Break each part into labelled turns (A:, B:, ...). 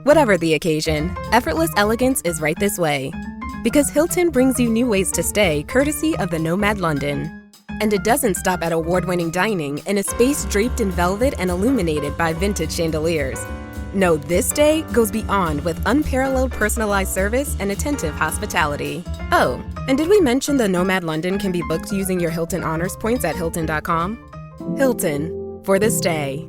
A: Whatever the occasion, effortless elegance is right this way. Because Hilton brings you new ways to stay courtesy of the Nomad London. And it doesn't stop at award-winning dining in a space draped in velvet and illuminated by vintage chandeliers. No, this day goes beyond with unparalleled personalized service and attentive hospitality. Oh, and did we mention the Nomad London can be booked using your Hilton Honors points at Hilton.com? Hilton, for the stay.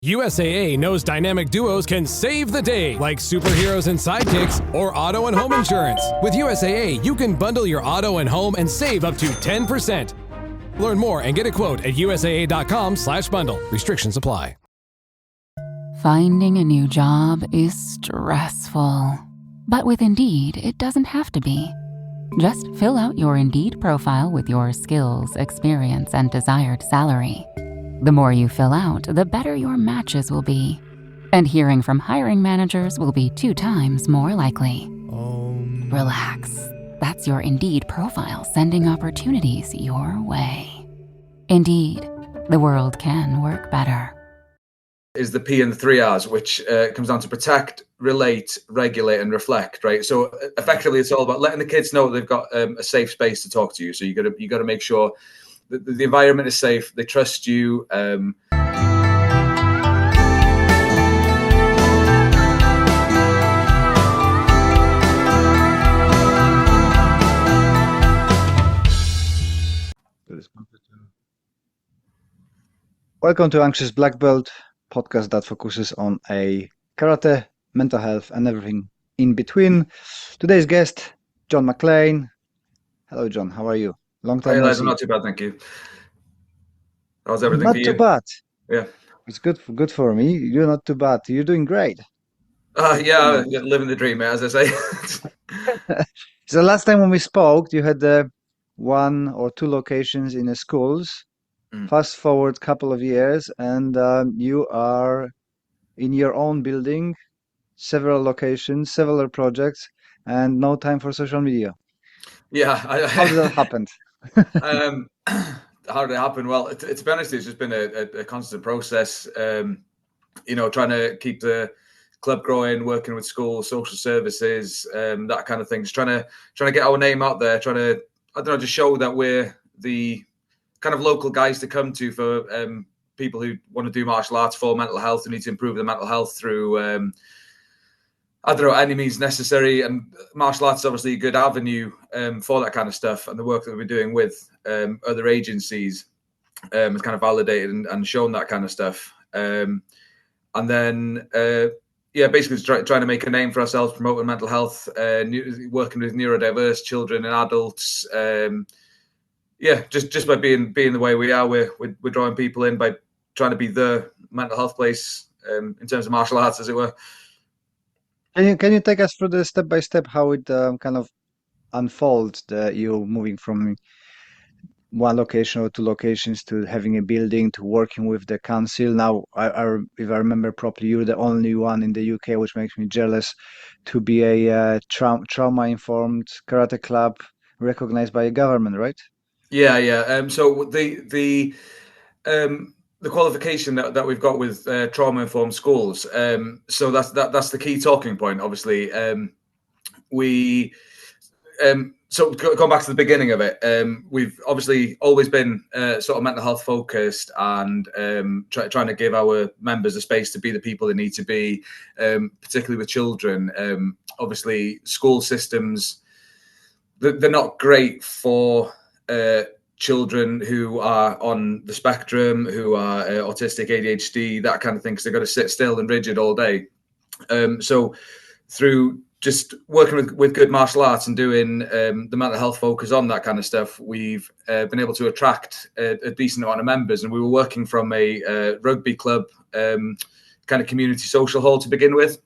B: USAA knows dynamic duos can save the day, like superheroes and sidekicks or auto and home insurance. With USAA, you can bundle your auto and home and save up to 10%. Learn more and get a quote at usaa.com/bundle. Restrictions apply.
C: Finding a new job is stressful. But with Indeed, it doesn't have to be. Just fill out your Indeed profile with your skills, experience, and desired salary. The more you fill out, the better your matches will be. And hearing from hiring managers will be 2 times more likely. Relax. That's your Indeed profile sending opportunities your way. Indeed, the world can work better.
D: Is the P and the 3 R's, which comes down to protect, relate, regulate, and reflect, right? So effectively, it's all about letting the kids know they've got a safe space to talk to you. So you got to make sure the environment is safe. They trust you.
E: Welcome to Anxious Black Belt, podcast that focuses on karate, mental health, and everything in between. Today's guest, John McLean. Hello, John. How are you? Long time.
D: Hey, Liza, not too bad, thank you. How's everything
E: not
D: for you?
E: Not too bad.
D: Yeah.
E: It's good for me. You're not too bad. You're doing great.
D: Yeah, living the dream, as I say.
E: So last time when we spoke, you had 1 or 2 locations in the schools. Fast forward a couple of years, and you are in your own building, several locations, several projects, and no time for social media.
D: Yeah.
E: How did that happen?
D: How did it happen? Well, to be honest, it's just been a constant process. Trying to keep the club growing, working with schools, social services, that kind of thing. Just trying to get our name out there. Trying to, just show that we're the kind of local guys to come to for people who want to do martial arts for mental health and need to improve their mental health through any means necessary. And martial arts is obviously a good avenue for that kind of stuff. And the work that we've been doing with other agencies has kind of validated and shown that kind of stuff. And then, basically trying to make a name for ourselves, promoting mental health, working with neurodiverse children and adults. Just by being the way we are, we're drawing people in by trying to be the mental health place in terms of martial arts, as it were.
E: Can you take us through the step by step how it kind of unfolds? You moving from 1 location or 2 locations to having a building to working with the council. Now, if I remember properly, you're the only one in the UK, which makes me jealous, to be a trauma-informed karate club recognized by a government, right?
D: Yeah. So the qualification that we've got with trauma-informed schools. So that's the key talking point. Obviously, so going back to the beginning of it, we've obviously always been sort of mental health focused and trying to give our members a space to be the people they need to be, particularly with children. Obviously, school systems, they're not great for children who are on the spectrum, who are autistic, ADHD, that kind of thing, because they've got to sit still and rigid all day. So through just working with good martial arts and doing the mental health focus on that kind of stuff, we've been able to attract a decent amount of members. And we were working from a rugby club kind of community social hall to begin with.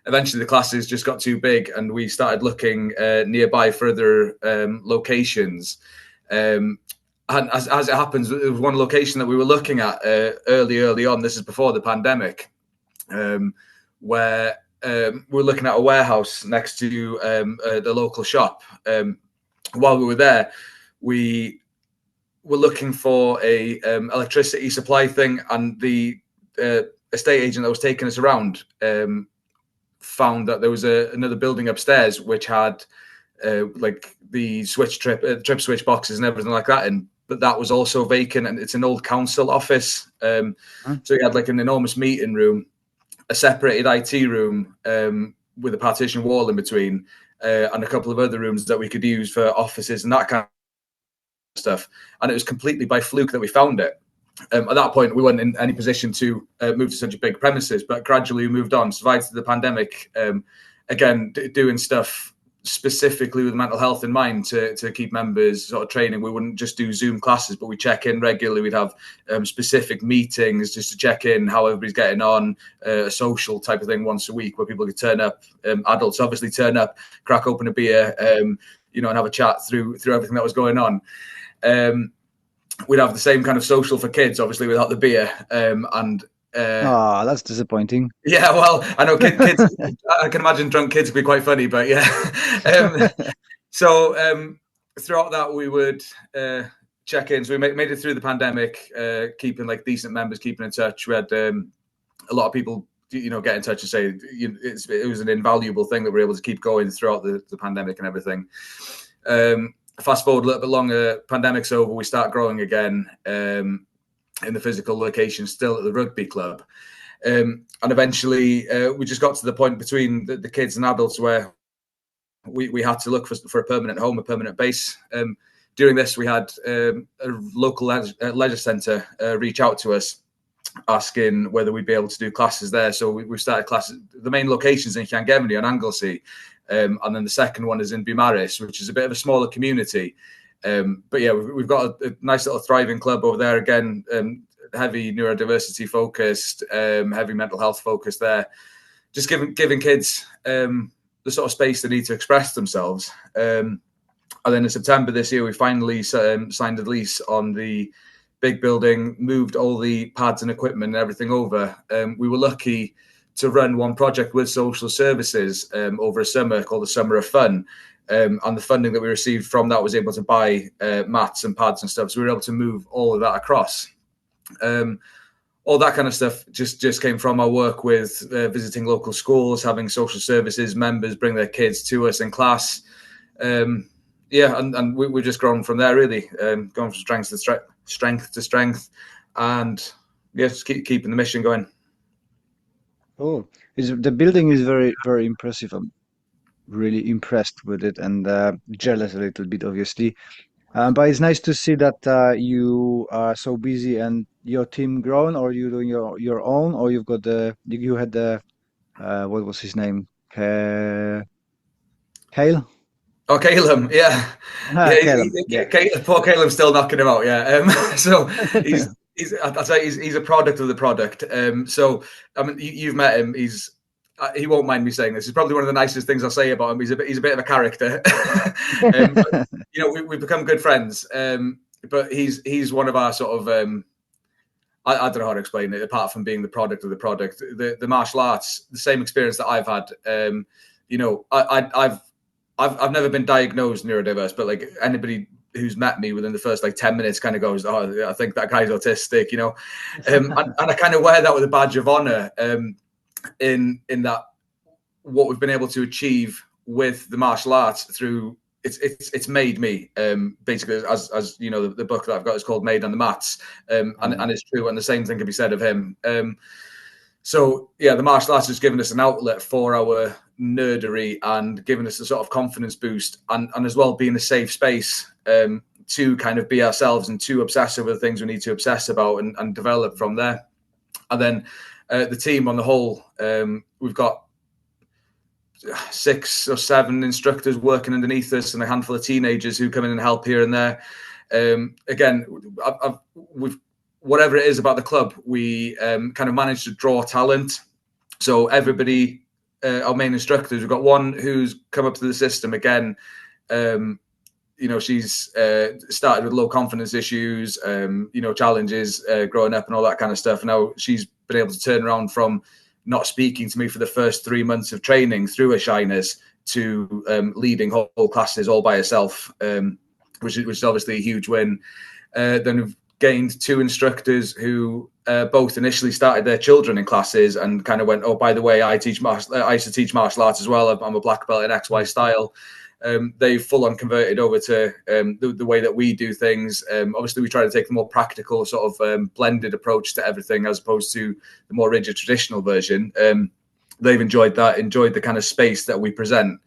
D: Eventually the classes just got too big and we started looking nearby for other locations. And as it happens, there was 1 location that we were looking at early on. This is before the pandemic, where we're looking at a warehouse next to the local shop. While we were there, we were looking for a electricity supply thing, and the estate agent that was taking us around found that there was another building upstairs which had like the trip switch boxes and everything like that in, but that was also vacant, and it's an old council office. So you had like an enormous meeting room, a separated IT room with a partition wall in between, and a couple of other rooms that we could use for offices and that kind of stuff. And it was completely by fluke that we found it. At that point, we weren't in any position to move to such a big premises, but gradually we moved on, survived the pandemic, again, doing stuff specifically with mental health in mind to keep members sort of training. We wouldn't just do Zoom classes, but we check in regularly. We'd have specific meetings just to check in how everybody's getting on, a social type of thing once a week where people could turn up, adults obviously turn up, crack open a beer, and have a chat through everything that was going on. We'd have the same kind of social for kids, obviously without the beer,
E: that's disappointing.
D: Yeah, well, I know kids. I can imagine drunk kids would be quite funny, but yeah. So throughout that, we would check in. So we made it through the pandemic, keeping like decent members, keeping in touch. We had a lot of people, get in touch and say it was an invaluable thing that we were able to keep going throughout the pandemic and everything. Fast forward a little bit longer, pandemic's over, we start growing again in the physical location, still at the rugby club. And eventually we just got to the point between the kids and adults where we had to look for a permanent home, a permanent base. During this, we had a local leisure centre reach out to us asking whether we'd be able to do classes there. So we started classes. The main locations in Caernafon on Anglesey. And then the second one is in Beaumaris, which is a bit of a smaller community. But yeah, we've got a nice little thriving club over there. Again, heavy neurodiversity focused, heavy mental health focused there. Just giving kids the sort of space they need to express themselves. And then in September this year, we finally signed a lease on the big building, moved all the pads and equipment and everything over. We were lucky to run one project with social services over a summer called the Summer of Fun. And the funding that we received from that was able to buy mats and pads and stuff. So we were able to move all of that across. All that kind of stuff just came from our work with visiting local schools, having social services members bring their kids to us in class. And we've just grown from there, really, going from strength to strength. And just keeping the mission going.
E: Oh, the building is very, very impressive. I'm really impressed with it and jealous a little bit, obviously. But it's nice to see that you are so busy and your team grown, or you doing your own, or you had the what was his name? Hale?
D: Oh, Caleb, yeah. Poor Caleb's still knocking him out, yeah. So he's a product of the product. So I mean, you've met him. He won't mind me saying this. It's probably one of the nicest things I'll say about him. He's a bit of a character. But, we've become good friends. But he's one of our sort of I don't know how to explain it apart from being the product of the product. The martial arts, the same experience that I've had. I've never been diagnosed neurodiverse, but like anybody who's met me within the first like 10 minutes kind of goes, oh, I think that guy's autistic, and I kind of wear that with a badge of honor. In that what we've been able to achieve with the martial arts through it's made me basically as you know the book that I've got is called Made on the Mats, and it's true, and the same thing can be said of him. So yeah, the martial arts has given us an outlet for our nerdery and given us a sort of confidence boost, and as well being a safe space to kind of be ourselves and to obsess over the things we need to obsess about and develop from there. And then the team on the whole, we've got 6 or 7 instructors working underneath us and a handful of teenagers who come in and help here and there. Again, we've whatever it is about the club, we kind of managed to draw talent. So everybody, our main instructors, we've got one who's come up to the system again. She's started with low confidence issues, challenges growing up and all that kind of stuff. Now she's been able to turn around from not speaking to me for the first 3 months of training through her shyness to leading whole classes all by herself, which is obviously a huge win. Then we've gained 2 instructors who both initially started their children in classes and kind of went, oh, by the way, I used to teach martial arts as well. I'm a black belt in XY style. They've full on converted over to the way that we do things. Obviously, we try to take the more practical sort of blended approach to everything as opposed to the more rigid traditional version. They've enjoyed the kind of space that we present,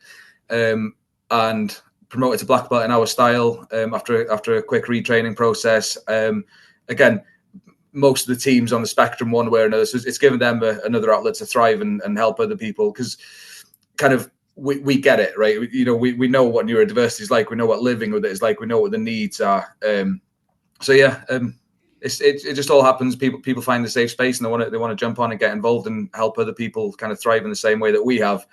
D: and promoted to black belt in our style after a quick retraining process. Again, most of the teams on the spectrum one way or another, so it's given them another outlet to thrive and help other people, because kind of we get it, right? We know what neurodiversity is like. We know what living with it is like. We know what the needs are. So yeah, it just all happens. People find the safe space and they want to jump on and get involved and help other people kind of thrive in the same way that we have,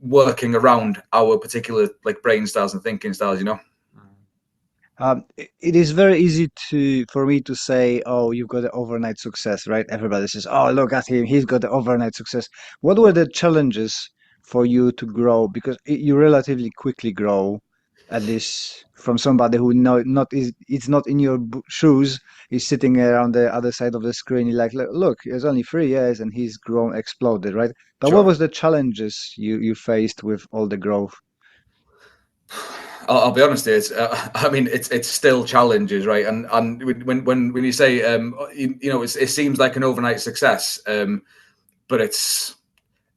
D: working around our particular like brain styles and thinking styles.
E: It is very easy for me to say, oh, you've got an overnight success, right? Everybody says, oh, look at him, he's got the overnight success. What were the challenges for you to grow? Because you relatively quickly grow, at least from somebody who it's not in your shoes, is sitting around the other side of the screen. You're like, look, it's only 3 years and he's grown, exploded, right? But
D: Sure.
E: What was the challenges you faced with all the growth?
D: I'll be honest, it's still challenges, right? And when you say it seems like an overnight success, but it's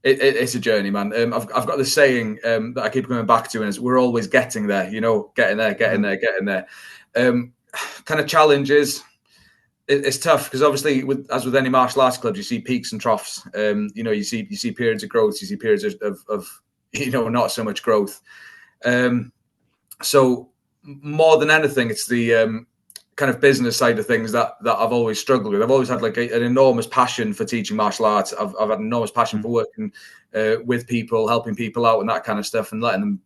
D: a journey, man. I've got this saying that I keep coming back to, and it's we're always getting there, getting there. Kind of challenges. It's tough because obviously, as with any martial arts clubs, you see peaks and troughs. You see periods of growth, you see periods of not so much growth. So more than anything, it's the kind of business side of things that I've always struggled with. I've always had like an enormous passion for teaching martial arts. I've had an enormous passion for working with people, helping people out and that kind of stuff, and letting them,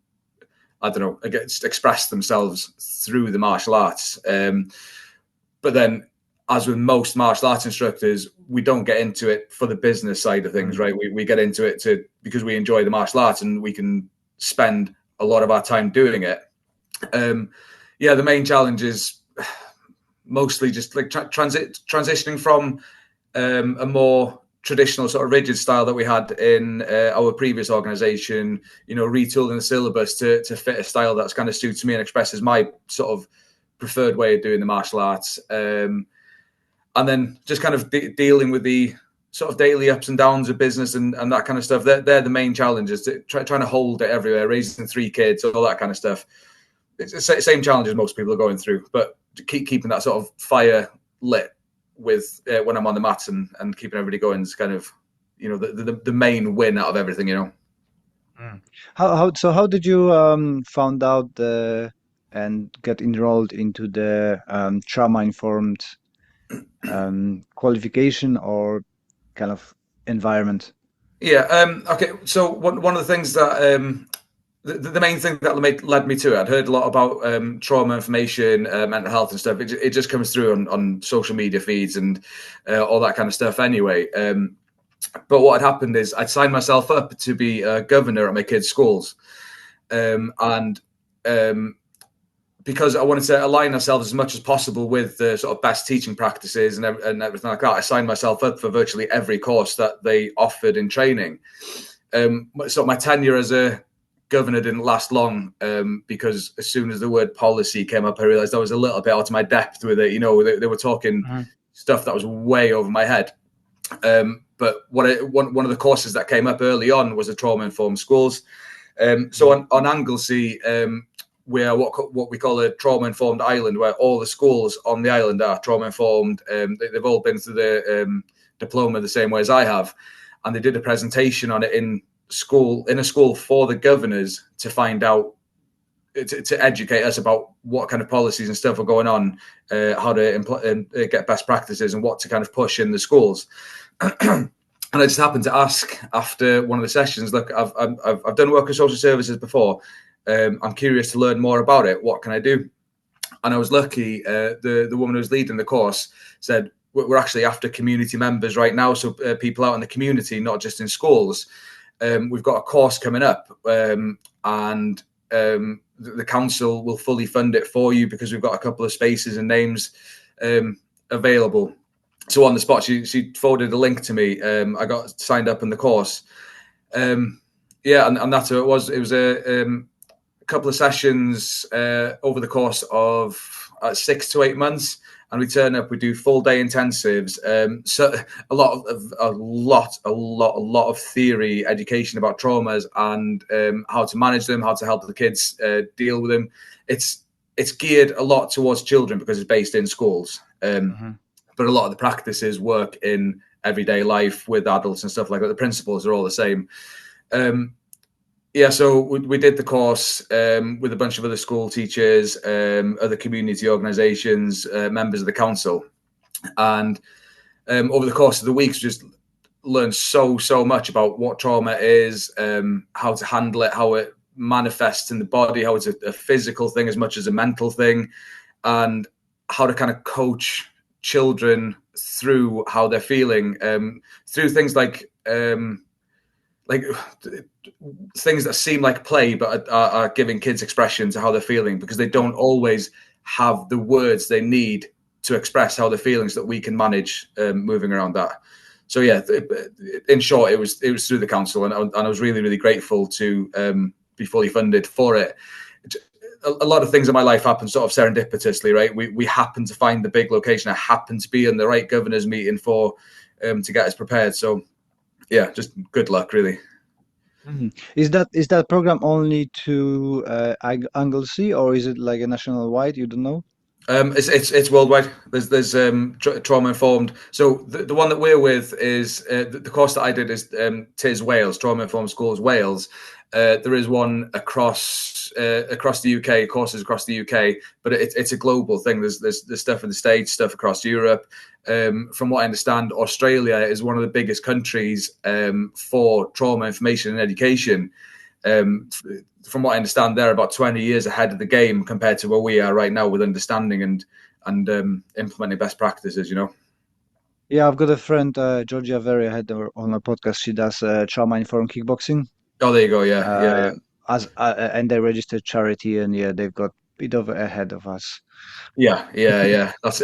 D: I don't know, express themselves through the martial arts. But then, as with most martial arts instructors, we don't get into it for the business side of things, right? We get into it because we enjoy the martial arts and we can spend a lot of our time doing it. The main challenge is mostly just like transitioning from a more traditional sort of rigid style that we had in our previous organization, retooling the syllabus to fit a style that's kind of suits me and expresses my sort of preferred way of doing the martial arts. And then just kind of dealing with the sort of daily ups and downs of business and that kind of stuff. They're the main challenges, trying to hold it everywhere, raising 3 kids, all that kind of stuff. It's the same challenges most people are going through, but keeping that sort of fire lit with when I'm on the mats and keeping everybody going is kind of, the main win out of everything,
E: How did you found out and get enrolled into the trauma-informed qualification or kind of environment?
D: Yeah. Okay. So one of the things that the main thing that led me to it, I'd heard a lot about trauma information, mental health and stuff. It just comes through on social media feeds and all that kind of stuff anyway. But what had happened is I'd signed myself up to be a governor at my kids' schools. Because I wanted to align ourselves as much as possible with the sort of best teaching practices and everything like that, I signed myself up for virtually every course that they offered in training. So my tenure as a governor didn't last long because as soon as the word policy came up, I realized I was a little bit out of my depth with it. They were talking stuff that was way over my head. But one of the courses that came up early on was the trauma-informed schools. So on Anglesey, we're what we call a trauma-informed island, where all the schools on the island are trauma-informed. They've all been through the diploma the same way as I have. And they did a presentation on it in a school for the governors to find out, to educate us about what kind of policies and stuff are going on, how to get best practices and what to kind of push in the schools. And I just happened to ask after one of the sessions, look, I've done work with social services before. I'm curious to learn more about it. What can I do? And I was lucky. The woman who was leading the course said, we're actually after community members right now. So people out in the community, not just in schools. We've got a course coming up and the council will fully fund it for you because we've got a couple of spaces and names available. So on the spot, she forwarded a link to me. I got signed up in the course. And that's who it was. It was a couple of sessions over the course of 6 to 8 months, and we turn up. We do full day intensives. So a lot of theory education about traumas and how to manage them, how to help the kids deal with them. It's geared a lot towards children because it's based in schools. But a lot of the practices work in everyday life with adults and stuff like that. The principles are all the same. So we did the course with a bunch of other school teachers, other community organisations, members of the council. And over the course of the weeks, just learned so much about what trauma is, how to handle it, how it manifests in the body, how it's a physical thing as much as a mental thing, and how to kind of coach children through how they're feeling, through things like things that seem like play but are giving kids expression to how they're feeling, because they don't always have the words they need to express how they're feeling, so that we can manage moving around that. So yeah, in short, it was through the council, and I was really grateful to be fully funded for it. A lot of things in my life happen sort of serendipitously, right? We happen to find the big location. I happen to be in the right governors meeting for to get us prepared. So yeah, just good luck, really.
E: Is that program only to Anglesey, or is it like a national wide? You don't know?
D: It's worldwide. There's trauma informed. So the one that we're with is the course that I did is TIS Wales, Trauma Informed Schools Wales. There is one across the UK, courses across the UK, but it's a global thing. There's stuff in the States, stuff across Europe. From what I understand, Australia is one of the biggest countries for trauma information and education. From what I understand, they're about 20 years ahead of the game compared to where we are right now with understanding and implementing best practices, you know.
E: Yeah, I've got a friend, Georgia Very, had her on a podcast. She does trauma-informed kickboxing.
D: Oh, there you go. Yeah.
E: And they registered charity, and yeah, they've got a bit of ahead of us.
D: Yeah. It's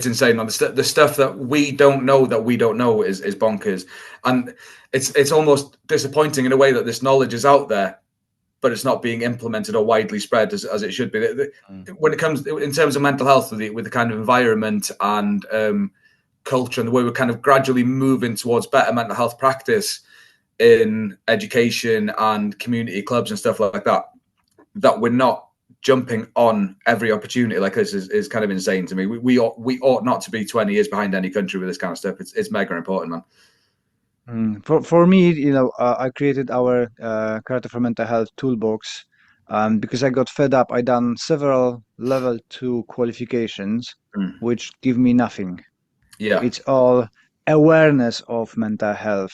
D: insane. The stuff that we don't know is bonkers, and it's almost disappointing in a way that this knowledge is out there, but it's not being implemented or widely spread as it should be. When it comes in terms of mental health, with the kind of environment and culture and the way we're kind of gradually moving towards better mental health practice in education and community clubs and stuff like that, that we're not jumping on every opportunity like this is kind of insane to me. We ought not to be 20 years behind any country with this kind of stuff. It's mega important, man.
E: For me, I created our Karate for Mental Health toolbox because I got fed up. I done several level 2 qualifications, which give me nothing.
D: Yeah,
E: it's all awareness of mental health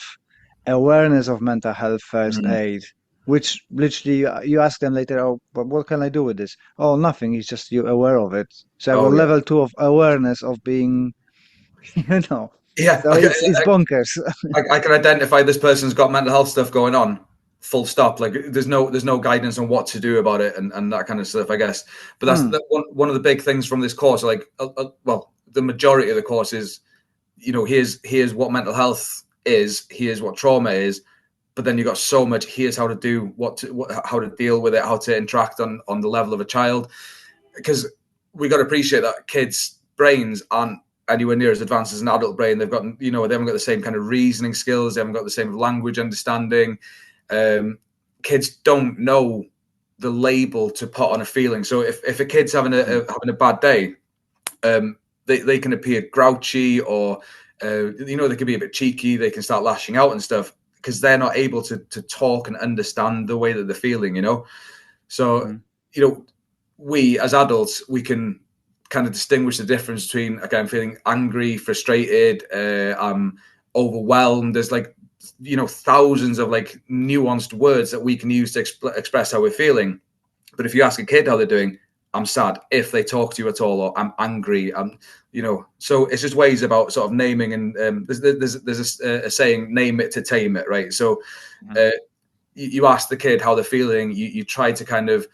E: first aid, which literally you ask them later, oh, but what can I do with this? Oh, nothing. It's just you're aware of it. So I got level 2 of awareness of being,
D: Yeah,
E: so it's bonkers.
D: I can identify this person's got mental health stuff going on. Full stop. Like there's no guidance on what to do about it and that kind of stuff, I guess. But that's one of the big things from this course. Like, the majority of the course is, here's what mental health is, here's what trauma is, but then you've got so much. Here's how to do how to deal with it, how to interact on the level of a child, because we got to appreciate that kids' brains aren't anywhere near as advanced as an adult brain. They've got, they haven't got the same kind of reasoning skills. They haven't got the same language understanding. Kids don't know the label to put on a feeling. So if a kid's having a bad day, they can appear grouchy or, they can be a bit cheeky. They can start lashing out and stuff because they're not able to talk and understand the way that they're feeling, So, we as adults, we can kind of distinguish the difference between, okay, I'm feeling angry, frustrated, I'm overwhelmed. There's thousands of nuanced words that we can use to express how we're feeling. But if you ask a kid how they're doing, I'm sad, if they talk to you at all, or I'm angry, so it's just ways about sort of naming, and there's a saying, name it to tame it, right? So you ask the kid how they're feeling, you try to kind of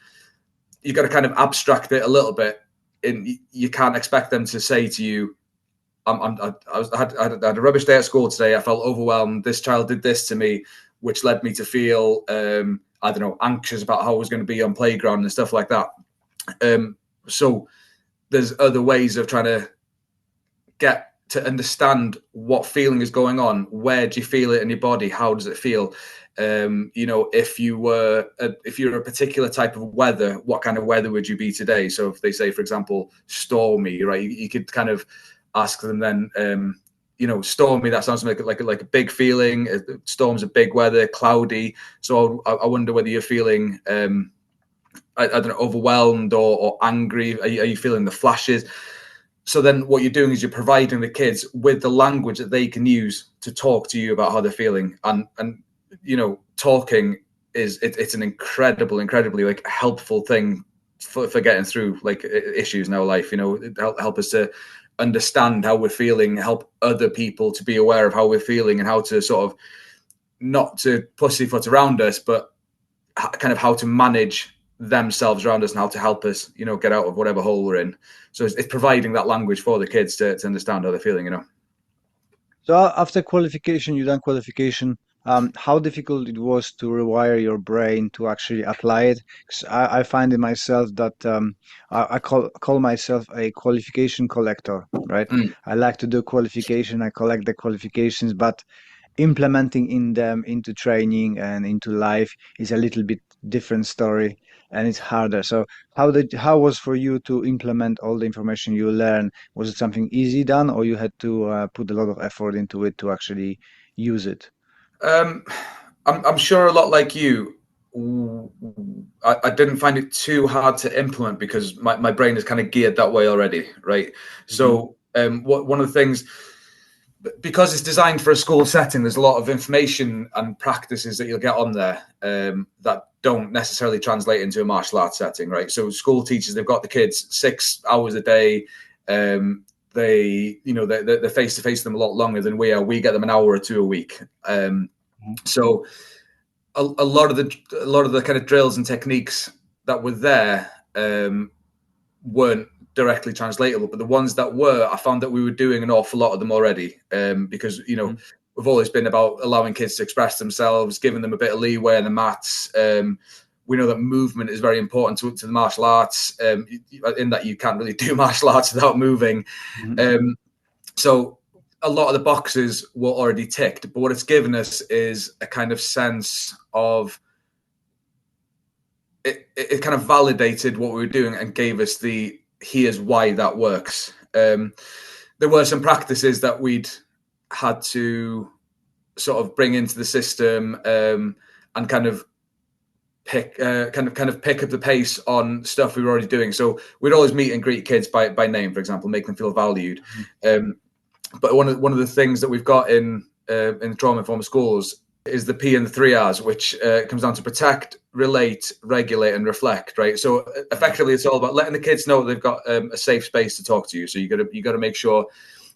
D: you got to kind of abstract it a little bit. And you can't expect them to say to you, I had a rubbish day at school today. I felt overwhelmed. This child did this to me, which led me to feel, I don't know, anxious about how I was going to be on playground and stuff like that. So there's other ways of trying to get to understand what feeling is going on. Where do you feel it in your body? How does it feel? If you're a particular type of weather, what kind of weather would you be today? So if they say, for example, stormy, right, you could kind of ask them then, stormy, that sounds like a big feeling. Storms are big weather, cloudy. So I wonder whether you're feeling, I don't know, overwhelmed or angry. Are you feeling the flashes? So then what you're doing is you're providing the kids with the language that they can use to talk to you about how they're feeling. And talking it's an incredibly like helpful thing for getting through like issues in our life. Help us to understand how we're feeling, help other people to be aware of how we're feeling, and how to sort of not to pussyfoot around us, but kind of how to manage themselves around us and how to help us, get out of whatever hole we're in. So it's providing that language for the kids to understand how they're feeling,
E: So after qualification, you done qualification. How difficult it was to rewire your brain to actually apply it? 'Cause I find in myself that I call myself a qualification collector, right? I like to do qualification. I collect the qualifications, but implementing in them into training and into life is a little bit different story, and it's harder. So how was for you to implement all the information you learn? Was it something easy done, or you had to put a lot of effort into it to actually use it?
D: I'm sure a lot like you. I didn't find it too hard to implement because my brain is kind of geared that way already, right? So one of the things, because it's designed for a school setting, there's a lot of information and practices that you'll get on there that don't necessarily translate into a martial arts setting, right? So school teachers, they've got the kids 6 hours a day. They're face to face with them a lot longer than we are. We get them an hour or two a week. So a lot of the kind of drills and techniques that were there weren't directly translatable, but the ones that were, I found that we were doing an awful lot of them already, because we've always been about allowing kids to express themselves, giving them a bit of leeway on the mats. We know that movement is very important to the martial arts, in that you can't really do martial arts without moving. So a lot of the boxes were already ticked, but what it's given us is a kind of sense of it kind of validated what we were doing and gave us here's why that works. There were some practices that we'd had to sort of bring into the system and kind of pick up the pace on stuff we were already doing. So we'd always meet and greet kids by name, for example, make them feel valued. But one of the things that we've got in the trauma-informed schools is the P and the 3 R's, which comes down to protect, relate, regulate, and reflect. Right. So effectively, it's all about letting the kids know they've got a safe space to talk to you. So you got to make sure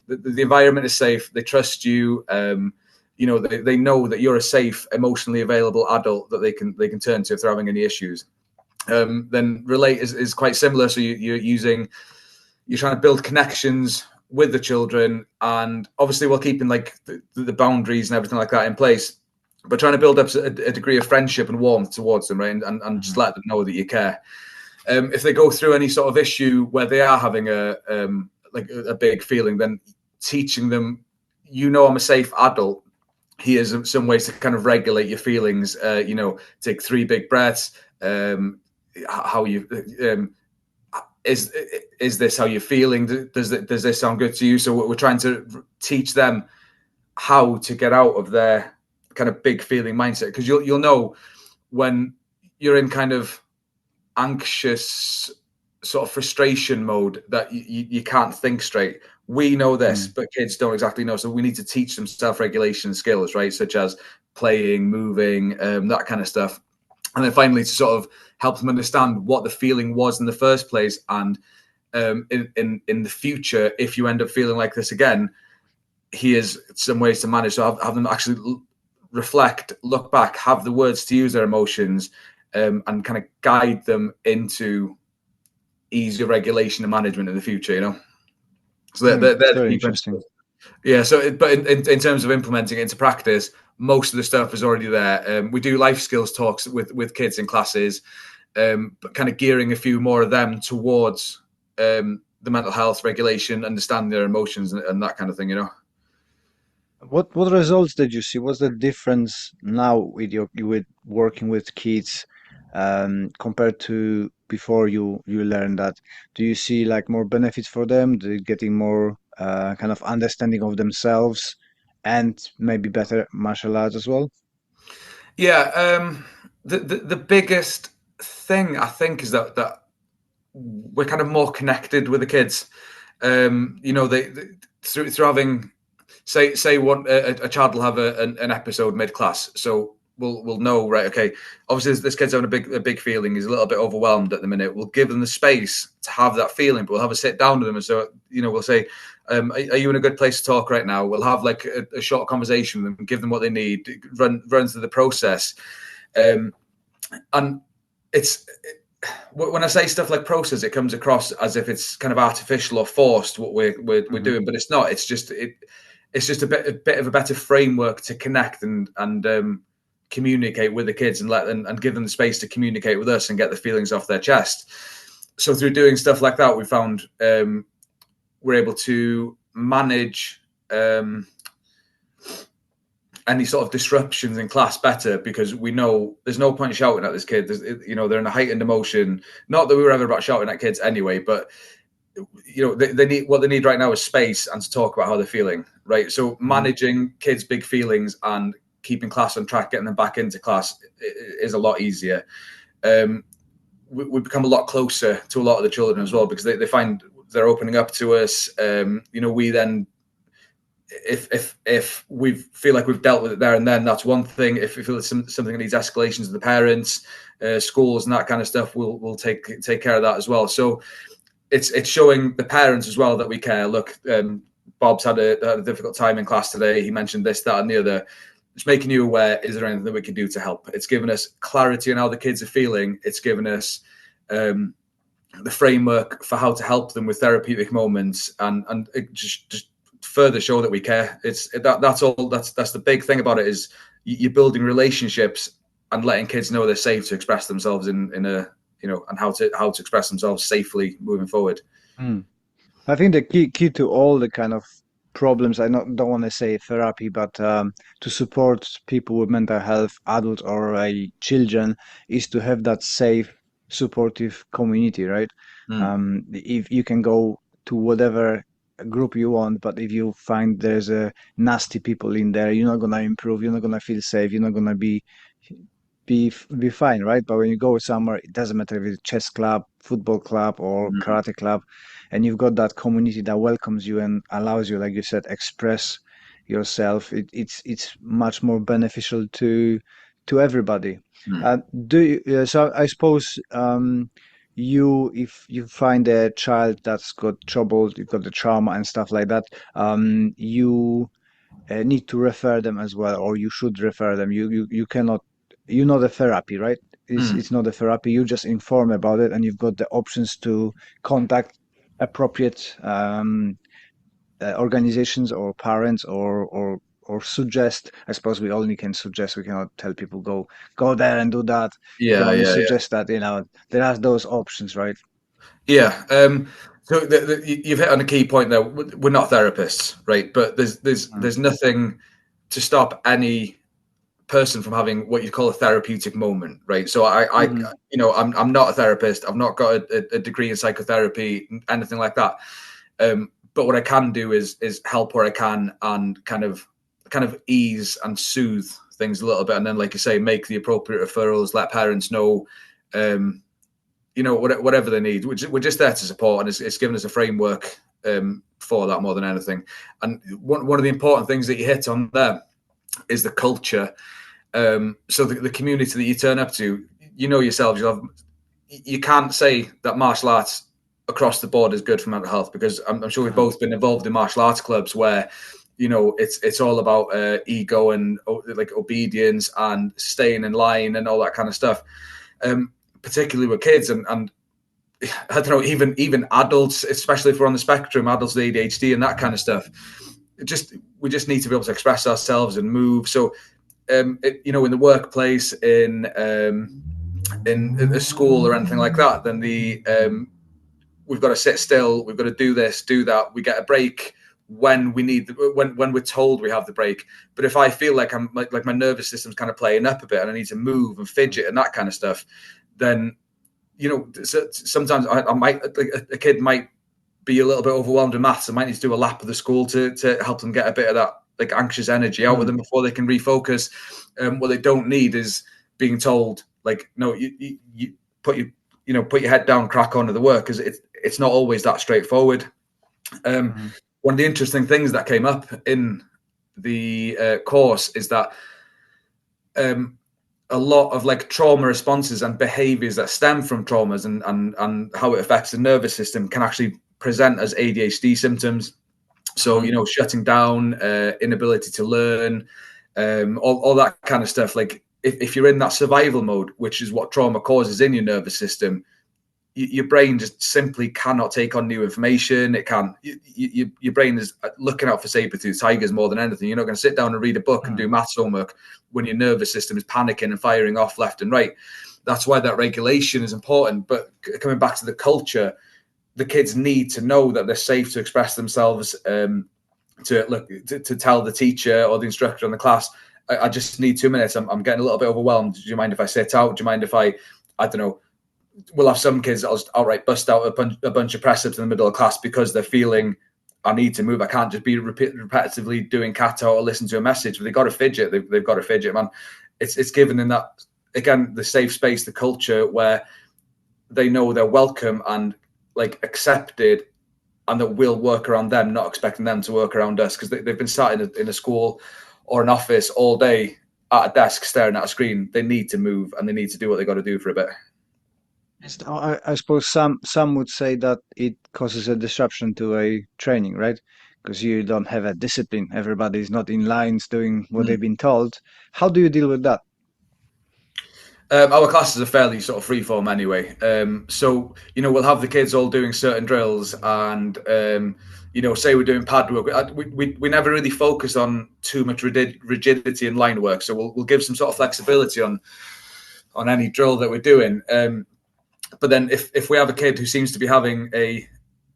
D: that the environment is safe. They trust you. They know that you're a safe, emotionally available adult that they can turn to if they're having any issues. Then relate is quite similar. So you're trying to build connections with the children, and obviously while keeping like the boundaries and everything like that in place, but trying to build up a degree of friendship and warmth towards them, right? And just let them know that you care. If they go through any sort of issue where they are having a big feeling, then teaching them, I'm a safe adult. Here's some ways to kind of regulate your feelings. Take 3 big breaths. How you is this how you're feeling? Does this sound good to you? So we're trying to teach them how to get out of their kind of big feeling mindset, because you'll know when you're in kind of anxious sort of frustration mode that you can't think straight. We know this, but kids don't exactly know. So we need to teach them self-regulation skills, right? Such as playing, moving, that kind of stuff. And then finally to sort of help them understand what the feeling was in the first place. And in the future, if you end up feeling like this again, here's some ways to manage. So have them actually reflect, look back, have the words to use their emotions, and kind of guide them into easier regulation and management in the future, you know. So they're the
E: very
D: key
E: interesting.
D: principles. Yeah. So, but in terms of implementing it into practice, most of the stuff is already there. We do life skills talks with kids in classes, but kind of gearing a few more of them towards the mental health regulation, understanding their emotions and that kind of thing, you know.
E: What results did you see? What's the difference now with working with kids compared to before you learned that? Do you see like more benefits for them? They're getting more kind of understanding of themselves and maybe better martial arts as well?
D: Yeah. The biggest thing I think is that we're kind of more connected with the kids. You know, they through having say what a child will have an episode mid class, so we'll know, right? Okay, obviously this kid's having a big feeling. He's a little bit overwhelmed at the minute. We'll give them the space to have that feeling, but we'll have a sit down with them, and so you know we'll say, are you in a good place to talk right now? We'll have like a short conversation with them, give them what they need, run through the process, and it's. When I say stuff like process, it comes across as if it's kind of artificial or forced what we're doing, but it's not. It's just a bit of a better framework to connect and communicate with the kids and give them the space to communicate with us and get the feelings off their chest. So through doing stuff like that, we found we're able to manage any sort of disruptions in class better, because we know there's no point shouting at this kid. You know, they're in a heightened emotion. Not that we were ever about shouting at kids anyway, but you know, they need what they need right now is space and to talk about how they're feeling, right? So managing kids' big feelings and keeping class on track, getting them back into class is a lot easier. We become a lot closer to a lot of the children as well, because they find they're opening up to us. You know, we then, if we feel like we've dealt with it there and then, that's one thing. If we feel it's something that needs escalations to the parents, schools and that kind of stuff, we'll take care of that as well. So it's showing the parents as well that we care. Look, Bob's had a difficult time in class today. He mentioned this, that, and the other. It's making you aware. Is there anything that we can do to help? It's given us clarity on how the kids are feeling. It's given us the framework for how to help them with therapeutic moments, and it just further show that we care. That's all. That's the big thing about it, is you're building relationships and letting kids know they're safe to express themselves in a, you know, and how to express themselves safely moving forward.
E: I think the key to all the kind of problems, I don't want to say therapy, but to support people with mental health, adults or children, is to have that safe, supportive community, right? If you can go to whatever group you want, but if you find there's a nasty people in there, you're not gonna improve, you're not gonna feel safe, you're not gonna be fine, right? But when you go somewhere, it doesn't matter if it's chess club, football club, or karate club, and you've got that community that welcomes you and allows you, like you said, express yourself. It's much more beneficial to everybody. So I suppose if you find a child that's got trouble, you've got the trauma and stuff like that, you need to refer them as well, or you should refer them. You cannot. You're not a therapy, right? It's not a therapy. You just inform about it, and you've got the options to contact appropriate organizations or parents, or suggest. I suppose we only can suggest. We cannot tell people go there and do that. We can only suggest that, you know, there are those options, right?
D: Yeah. So you've hit on a key point there. We're not therapists, right? But there's nothing to stop any person from having what you call a therapeutic moment, right? So I you know, I'm not a therapist. I've not got a degree in psychotherapy, anything like that. But what I can do is help where I can, and kind of ease and soothe things a little bit, and then, like you say, make the appropriate referrals, let parents know, you know, whatever they need. We're just there to support, and it's given us a framework for that more than anything. And one of the important things that you hit on there is the culture. So the community that you turn up to, you know yourselves, you can't say that martial arts across the board is good for mental health, because I'm sure we've both been involved in martial arts clubs where, you know, it's all about ego and like obedience and staying in line and all that kind of stuff. particularly with kids and I don't know, even adults, especially if we're on the spectrum, adults with ADHD and that kind of stuff. We just need to be able to express ourselves and move. So, in the workplace, in a school or anything like that, then we've got to sit still. We've got to do this, do that. We get a break when we need when we're told we have the break. But if I feel like I'm like my nervous system's kind of playing up a bit and I need to move and fidget and that kind of stuff, then sometimes I might, like, a kid might be a little bit overwhelmed in maths. I might need to do a lap of the school to help them get a bit of that like anxious energy out of them before they can refocus. What they don't need is being told like, no, you put your head down, crack on to the work, because it's not always that straightforward. One of the interesting things that came up in the course is that a lot of like trauma responses and behaviors that stem from traumas and how it affects the nervous system can actually present as ADHD symptoms. So, shutting down, inability to learn, all that kind of stuff. Like if you're in that survival mode, which is what trauma causes in your nervous system, your brain just simply cannot take on new information. It can't. Your brain is looking out for saber-toothed tigers more than anything. You're not going to sit down and read a book and do maths homework when your nervous system is panicking and firing off left and right. That's why that regulation is important. But coming back to the culture, the kids need to know that they're safe to express themselves, to tell the teacher or the instructor in the class, I just need 2 minutes. I'm getting a little bit overwhelmed. Do you mind if I sit out? Do you mind if I don't know, we'll have some kids that'll just outright bust out a bunch of press-ups in the middle of class because they're feeling, I need to move. I can't just be repetitively doing kata or listen to a message. But they've got to fidget. They've got to fidget, man. It's given in that, again, the safe space, the culture where they know they're welcome and like accepted, and that we'll work around them, not expecting them to work around us, because they've been sat in a school or an office all day at a desk staring at a screen. They need to move and they need to do what they got to do for a bit.
E: I suppose some would say that it causes a disruption to a training, right? Because you don't have a discipline. Everybody's not in lines doing what they've been told. How do you deal with that?
D: Our classes are fairly sort of freeform anyway. So, we'll have the kids all doing certain drills and, say we're doing pad work. We never really focus on too much rigidity in line work. So we'll give some sort of flexibility on any drill that we're doing. But then if we have a kid who seems to be having a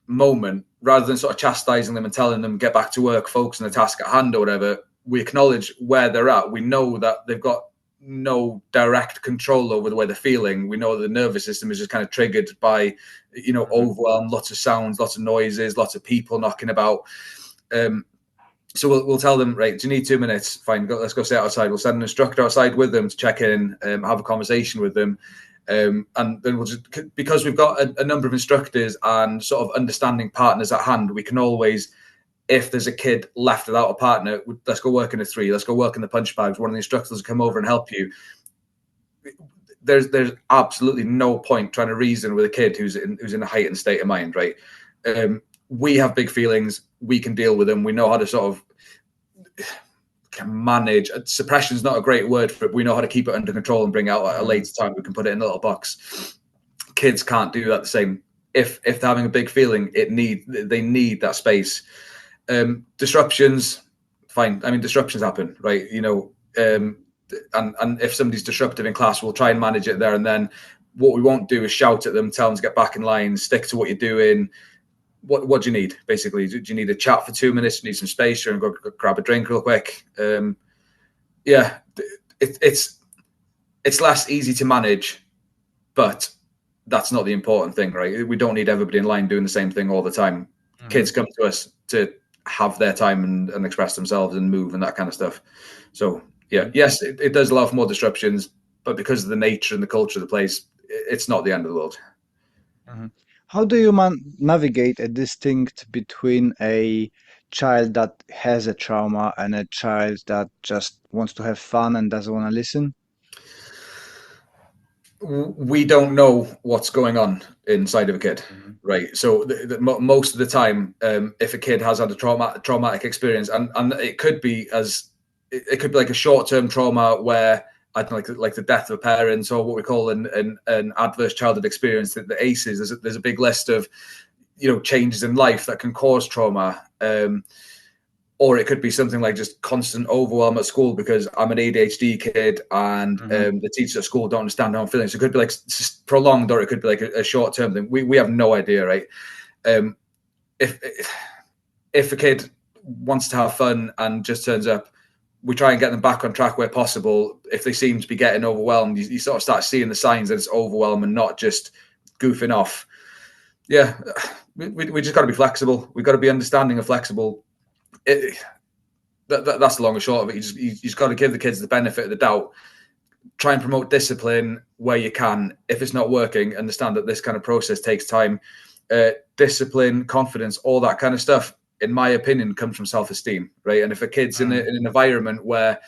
D: moment, rather than sort of chastising them and telling them get back to work, focus on the task at hand or whatever, we acknowledge where they're at. We know that they've got no direct control over the way they're feeling. We know that the nervous system is just kind of triggered by, overwhelm, lots of sounds, lots of noises, lots of people knocking about. So we'll tell them, right, do you need 2 minutes? Fine, let's go sit outside. We'll send an instructor outside with them to check in, have a conversation with them. And then we'll just, because we've got a number of instructors and sort of understanding partners at hand, we can always, if there's a kid left without a partner, let's go work in a 3, let's go work in the punch bags. One of the instructors will come over and help you. There's absolutely no point trying to reason with a kid who's in a heightened state of mind, right? We have big feelings. We can deal with them. We know how to sort of manage. Suppression is not a great word for it. We know how to keep it under control and bring it out at a later time. We can put it in a little box. Kids can't do that the same. If they're having a big feeling, they need that space. Disruptions, fine. I mean, disruptions happen, right? And if somebody's disruptive in class, we'll try and manage it there and then. What we won't do is shout at them, tell them to get back in line, stick to what you're doing. What do you need, basically? Do you need a chat for 2 minutes? Do you need some space? Or go grab a drink real quick? It's less easy to manage, but that's not the important thing, right? We don't need everybody in line doing the same thing all the time. Kids come to us to have their time and express themselves and move and that kind of stuff. So, yes, it does allow for more disruptions, but because of the nature and the culture of the place, it's not the end of the world.
E: How do you navigate a distinct between a child that has a trauma and a child that just wants to have fun and doesn't want to listen?
D: We don't know what's going on inside of a kid, right? So most of the time, if a kid has had a traumatic experience, and it could be like a short-term trauma where I don't know, like the death of a parent, or what we call an adverse childhood experience, the ACEs. There's a big list of, you know, changes in life that can cause trauma. Or it could be something like just constant overwhelm at school because I'm an ADHD kid and the teachers at school don't understand how I'm feeling. So it could be like prolonged, or it could be like a short-term thing. We have no idea, right? If a kid wants to have fun and just turns up, we try and get them back on track where possible. If they seem to be getting overwhelmed, you sort of start seeing the signs that it's overwhelm and not just goofing off. Yeah, we just got to be flexible. We've got to be understanding and flexible. That's the long and short of it. You just got to give the kids the benefit of the doubt. Try and promote discipline where you can. If it's not working, understand that this kind of process takes time. Discipline, confidence, all that kind of stuff, in my opinion, comes from self-esteem, right? And if a kid's in an environment where,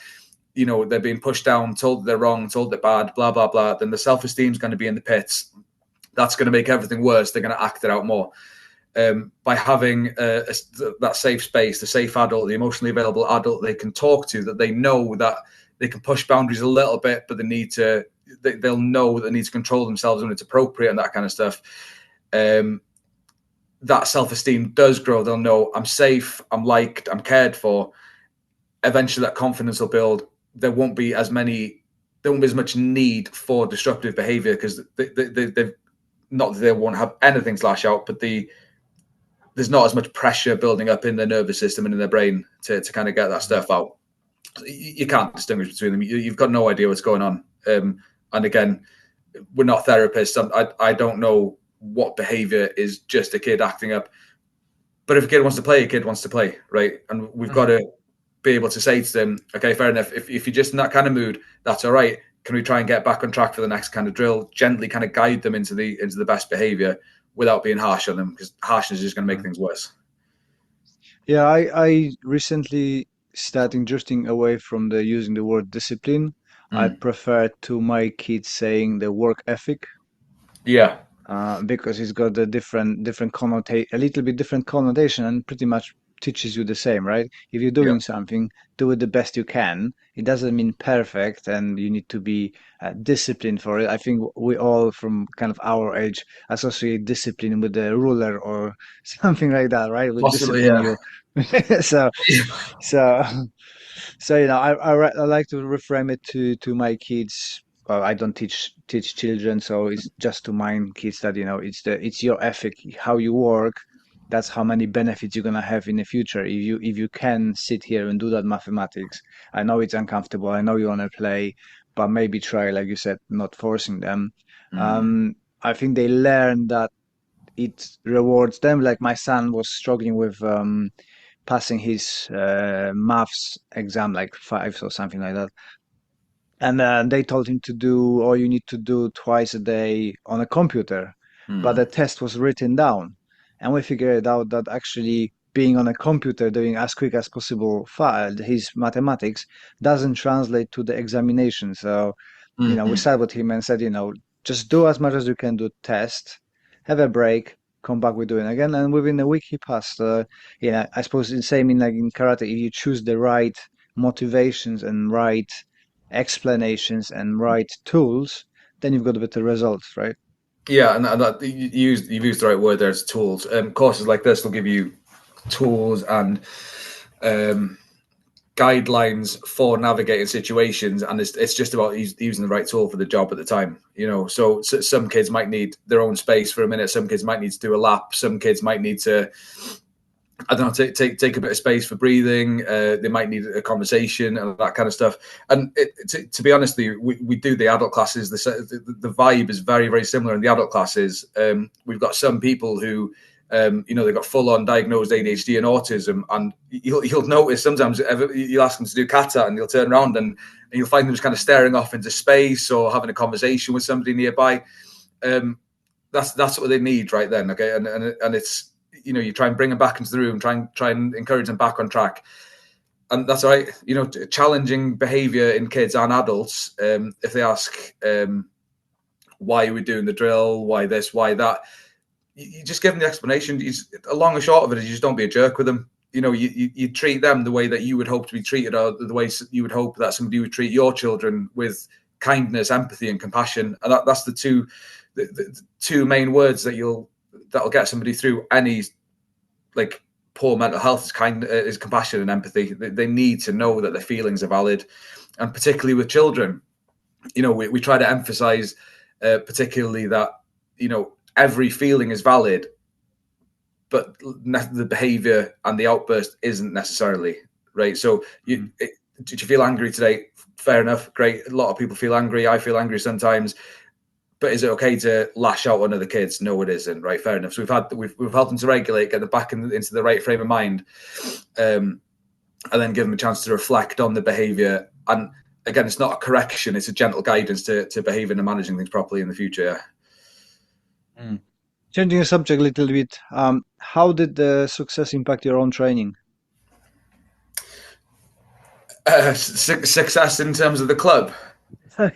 D: you know, they're being pushed down, told they're wrong, told they're bad, blah, blah, blah, then the self-esteem is going to be in the pits. That's going to make everything worse. They're going to act it out more. By having that safe space, the safe adult, the emotionally available adult they can talk to, that they know that they can push boundaries a little bit, but they'll know that they need to control themselves when it's appropriate and that kind of stuff. That self-esteem does grow. They'll know I'm safe, I'm liked, I'm cared for. Eventually that confidence will build. There won't be as much need for destructive behavior because they've not that they won't have anything to lash out, but there's not as much pressure building up in their nervous system and in their brain to kind of get that stuff out. You can't distinguish between them. You've got no idea what's going on. And again, we're not therapists. I don't know what behavior is just a kid acting up. But if a kid wants to play, a kid wants to play, right? And we've got to be able to say to them, okay, fair enough. If you're just in that kind of mood, that's all right. Can we try and get back on track for the next kind of drill? Gently kind of guide them into the best behavior without being harsh on them, because harshness is just going to make things worse.
E: Yeah, I recently starting drifting away from using the word discipline. I prefer to my kids saying the work ethic.
D: Yeah.
E: Because it's got a different connotation, a little bit different connotation, and pretty much teaches you the same, right? If you're doing something, do it the best you can. It doesn't mean perfect, and you need to be disciplined for it. I think we all, from kind of our age, associate discipline with the ruler or something like that, right? With
D: Possibly,
E: discipline, so you know, I like to reframe it to my kids. Well, I don't teach children, so it's just to my kids that, you know, it's your ethic, how you work. That's how many benefits you're gonna have in the future if you can sit here and do that mathematics. I know it's uncomfortable. I know you wanna play, but maybe try, like you said, not forcing them. I think they learn that it rewards them. Like my son was struggling with passing his maths exam, like 5 or something like that. And they told him to do all you need to do twice a day on a computer, but the test was written down. And we figured out that actually being on a computer, doing as quick as possible his mathematics doesn't translate to the examination. So, you know, we sat with him and said, you know, just do as much as you can do test, have a break, come back, we're doing again. And within a week he passed. You know, I suppose the same in like in karate, if you choose the right motivations and right explanations and right tools, then you've got better results, right?
D: Yeah, and that you've used the right word there. It's tools. Courses like this will give you tools and guidelines for navigating situations, and it's just about using the right tool for the job at the time. You know, so some kids might need their own space for a minute. Some kids might need to do a lap. Some kids might need to, I don't know, take a bit of space for breathing. They might need a conversation and that kind of stuff. And to be honest with you, we do the adult classes. The vibe is very, very similar in the adult classes. We've got some people who, you know, they've got full-on diagnosed ADHD and autism, and you'll notice sometimes you'll ask them to do kata, and you'll turn around and you'll find them just kind of staring off into space or having a conversation with somebody nearby. That's what they need right then. Okay, and it's, you know, you try and bring them back into the room, try and encourage them back on track. And that's all right. You know, challenging behavior in kids and adults. If they ask, why are we doing the drill? Why this, why that? You just give them the explanation. Along and short of it is you just don't be a jerk with them. you treat them the way that you would hope to be treated, or the way you would hope that somebody would treat your children, with kindness, empathy, and compassion. And that's the two main words that'll get somebody through any like poor mental health, is compassion and empathy. They need to know that their feelings are valid, and particularly with children, we try to emphasize particularly that every feeling is valid, but the behavior and the outburst isn't necessarily, right? So did you feel angry today? Fair enough, great. A lot of people feel angry. I feel angry sometimes. But is it okay to lash out on other kids? No, it isn't, right? Fair enough. So we've helped them to regulate, get them back into the right frame of mind, and then give them a chance to reflect on the behaviour. And again, it's not a correction; it's a gentle guidance to behaving and managing things properly in the future. Yeah.
E: Changing the subject a little bit, how did the success impact your own training?
D: Success in terms of the club.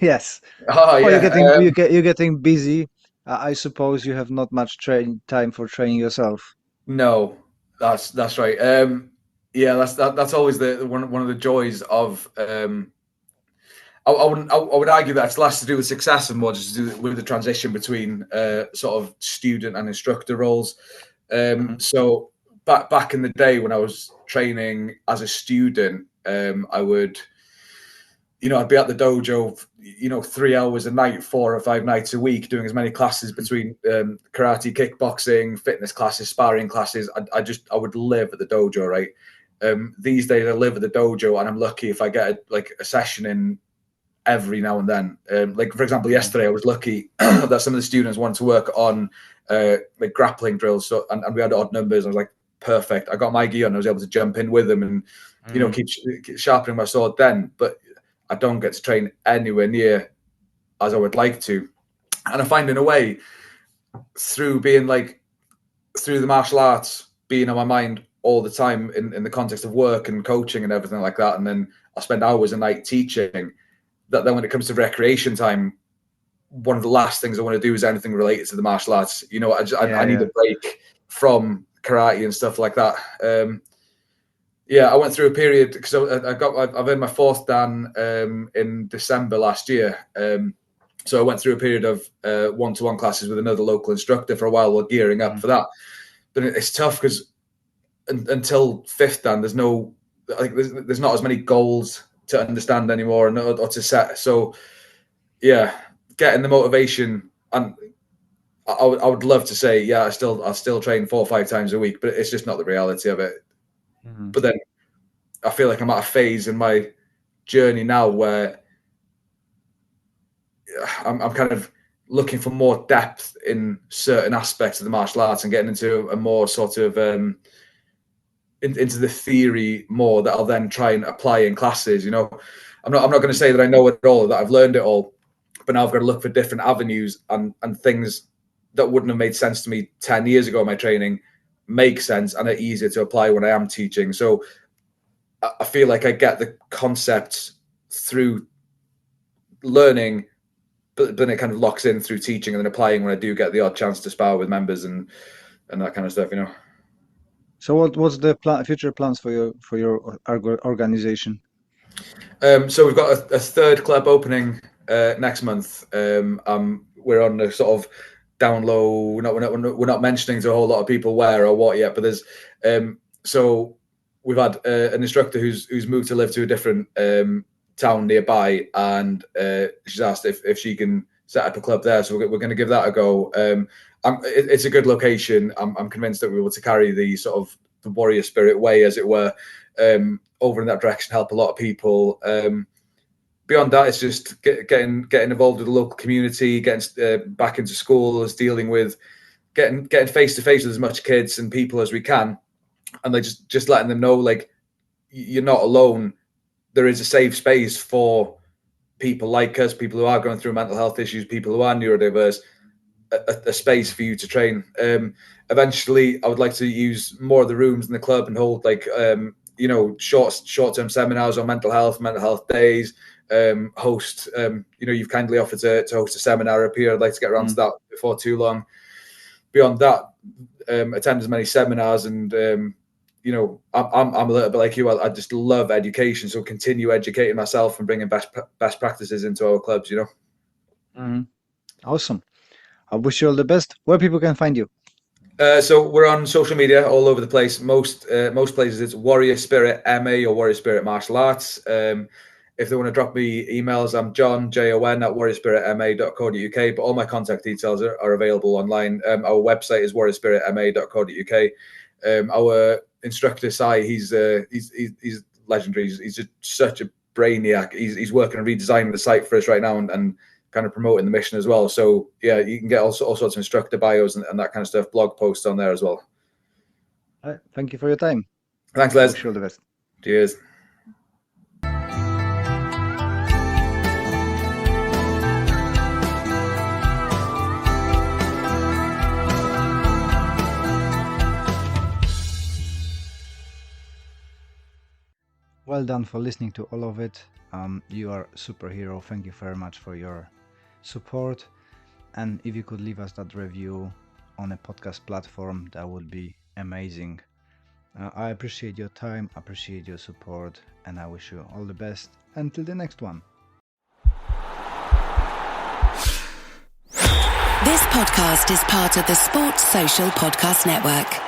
E: Yes.
D: Oh yeah.
E: You're getting busy. I suppose you have not much time for training yourself.
D: No, that's right. Yeah, that's always the one of the joys of. I would argue that it's less to do with success and more just to do with the transition between sort of student and instructor roles. So back in the day when I was training as a student, I would. I'd be at the dojo, 3 hours a night, 4 or 5 nights a week, doing as many classes between karate, kickboxing, fitness classes, sparring classes. I would live at the dojo, right? These days I live at the dojo, and I'm lucky if I get a session in every now and then. Like for example, yesterday I was lucky that some of the students wanted to work on like grappling drills, so and we had odd numbers. I was like, perfect. I got my gear and I was able to jump in with them and keep sharpening my sword then. But I don't get to train anywhere near as I would like to. And I find in a way, through through the martial arts being on my mind all the time in the context of work and coaching and everything like that, and then I spend hours a night teaching, that then when it comes to recreation time, one of the last things I want to do is anything related to the martial arts. I need a break from karate and stuff like that. I went through a period because I've earned my 4th dan in December last year. So I went through a period of one-to-one classes with another local instructor for a while while gearing up for that. But it's tough because until 5th dan, there's not as many goals to understand anymore or to set. So getting the motivation, and I would love to say I still train 4 or 5 times a week, but it's just not the reality of it. But then I feel like I'm at a phase in my journey now where I'm kind of looking for more depth in certain aspects of the martial arts and getting into a more sort of into the theory more that I'll then try and apply in classes. I'm not going to say that I know it all, that I've learned it all, but now I've got to look for different avenues and things that wouldn't have made sense to me 10 years ago in my training make sense and are easier to apply when I am teaching. So I feel like I get the concepts through learning, but then it kind of locks in through teaching and then applying when I do get the odd chance to spar with members and that kind of stuff,
E: So what's the future plans for your organization?
D: So we've got a 3rd club opening next month. We're on the sort of down low. We're not mentioning to a whole lot of people where or what yet, but there's so we've had an instructor who's moved to live to a different town nearby, and she's asked if she can set up a club there. So we're going to give that a go. It's a good location. I'm convinced that we're able to carry the sort of the warrior spirit way, as it were, over in that direction, help a lot of people. Beyond that, it's just getting involved with the local community, getting back into schools, dealing with getting face to face with as much kids and people as we can, and like just letting them know, like, you're not alone. There is a safe space for people like us, people who are going through mental health issues, people who are neurodiverse, a space for you to train. Eventually, I would like to use more of the rooms in the club and hold short-term seminars on mental health days. Host, you've kindly offered to host a seminar up here. I'd like to get around to that before too long. Beyond that, attend as many seminars and I'm a little bit like you. I just love education, so continue educating myself and bringing best practices into our clubs.
E: Awesome. I wish you all the best. Where people can find you?
D: So we're on social media all over the place. Most places it's Warrior Spirit MA or Warrior Spirit Martial Arts. If they want to drop me emails, I'm John, Jon, at warriorspiritma.co.uk. But all my contact details are available online. Our website is warriorspiritma.co.uk. Our instructor, Sai, he's legendary. He's just such a brainiac. He's working on redesigning the site for us right now and kind of promoting the mission as well. So yeah, you can get all sorts of instructor bios and that kind of stuff, blog posts on there as well.
E: All right. Thank you for your time.
D: Thanks, Les.
E: Wish you all the best.
D: Cheers.
E: Well done for listening to all of it. You are a superhero. Thank you very much for your support. And if you could leave us that review on a podcast platform, that would be amazing. I appreciate your time, appreciate your support, and I wish you all the best until the next one.
F: This podcast is part of the Sports Social Podcast Network.